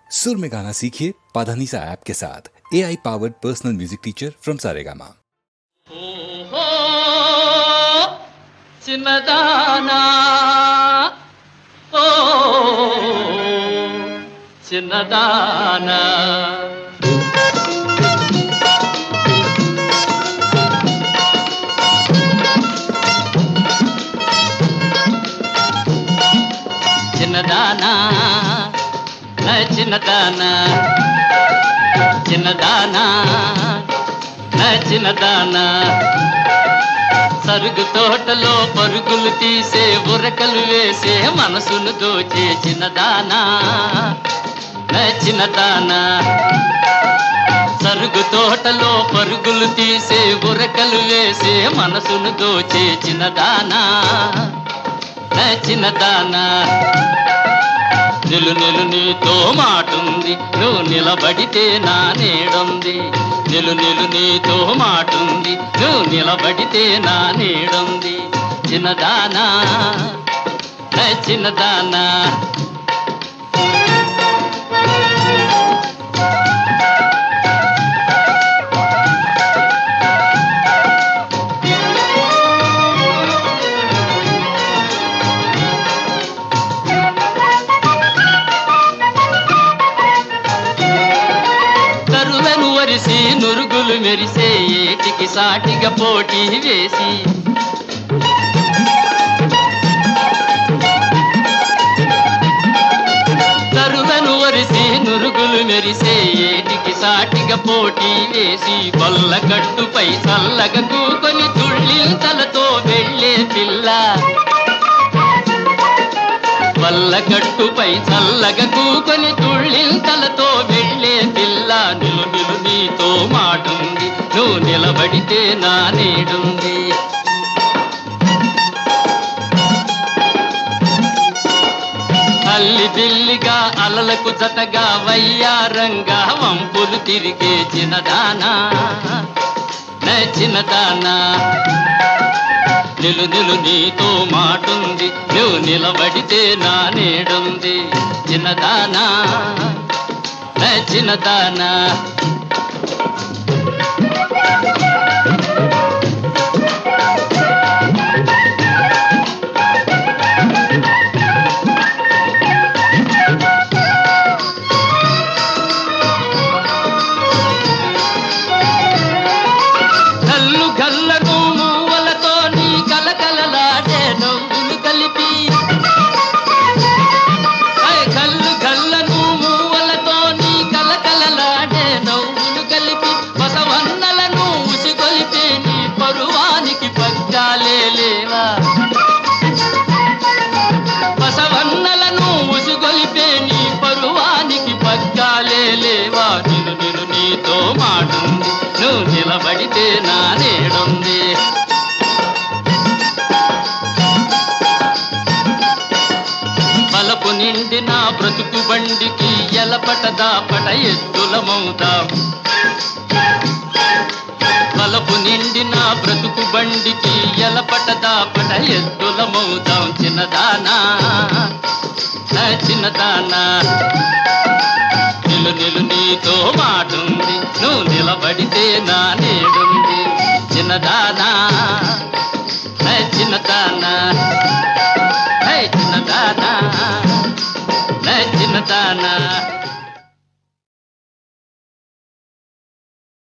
सुर में गाना सीखिए पाधानीसा ऐप के साथ। AI powered personal music teacher from Saregama. ఓహో చిన్నదానా ఓ చిన్నదానా చిన్నదానా నా చిన్నదానా చిన్నదానా నా చిన్నదానా సరుగు తోటలో పరుగులు తీసే ఉరకలు వేసే మనసును దోచే చిన్నదానా నా చిన్నదానా సరుగు తోటలో పరుగులు తీసే ఉరకలు వేసే మనసును దోచే చిన్నదానా నా చిన్నదానా నిలు నిలు నీతో మాటుంది నువ్వు నిలబడితే నా నీడుంది నిలు నిలు నీతో మాటుంది నువ్వు నిలబడితే నా నీడుంది చిన్నదానా నా చిన్నదానా నురుగులు మెరిసే ఏటికి సాటిగా పోటీ వేసి తరులను వరిసి నురుగులు మెరిసే ఏటికి సాటిగా పోటీ వేసి కొల్లగట్టుపై చల్లగా కూకొని తుళ్ళింతలతో వెళ్ళే పిల్ల వల్లగట్టుపై చల్లగా కూకొని తుళ్ళింతలతో వెళ్ళే పిల్ల నిలు నిలు నీతో మాటుంది నువ్వు నిలబడితే నా నీడుంది అల్లి బిల్లిగా అలలకు జతగా వయ్యారంగా వంపులు తిరిగే చిన్నదానా నా చిన్నదానా నిలు నిలు నీతో మాటుంది నువ్వు నిలబడితే నా నీడుంది చిన్నదానా నా చిన్నదానా గల్లు గల్లను మూవలతో నీ కలకలలాడే నవ్వులు కలిపి గల్లు గల్లను మూవలతో నీ కలకలలాడే నవ్వులు కలిపి బసవన్నలను ఉసిగొలిపే నీ పరువానికి పగ్గాలే లేవా బసవన్నలను ఉసిగొలిపే నీ పరువానికి పగ్గాలే లేవా నిలు నిలు నీతో మాటుంది నువ్వు నిలబడితే నా నీడుంది బలపు నిండి నా బ్రతుకు బండికి ఎలపట దాపట ఎద్దులమవుతాం బలపు నిండి నా బ్రతుకు బండికి ఎలపట దాపట ఎద్దులమవుతాం చిన్నదానా నా చిన్నదానా నిలు నిలు నీతో మాటుంది నువ్వు నిలబడితే నా నీడుంది చిన్నదానా నా చిన్నదానా చిన్నదానా నా చిన్నదానా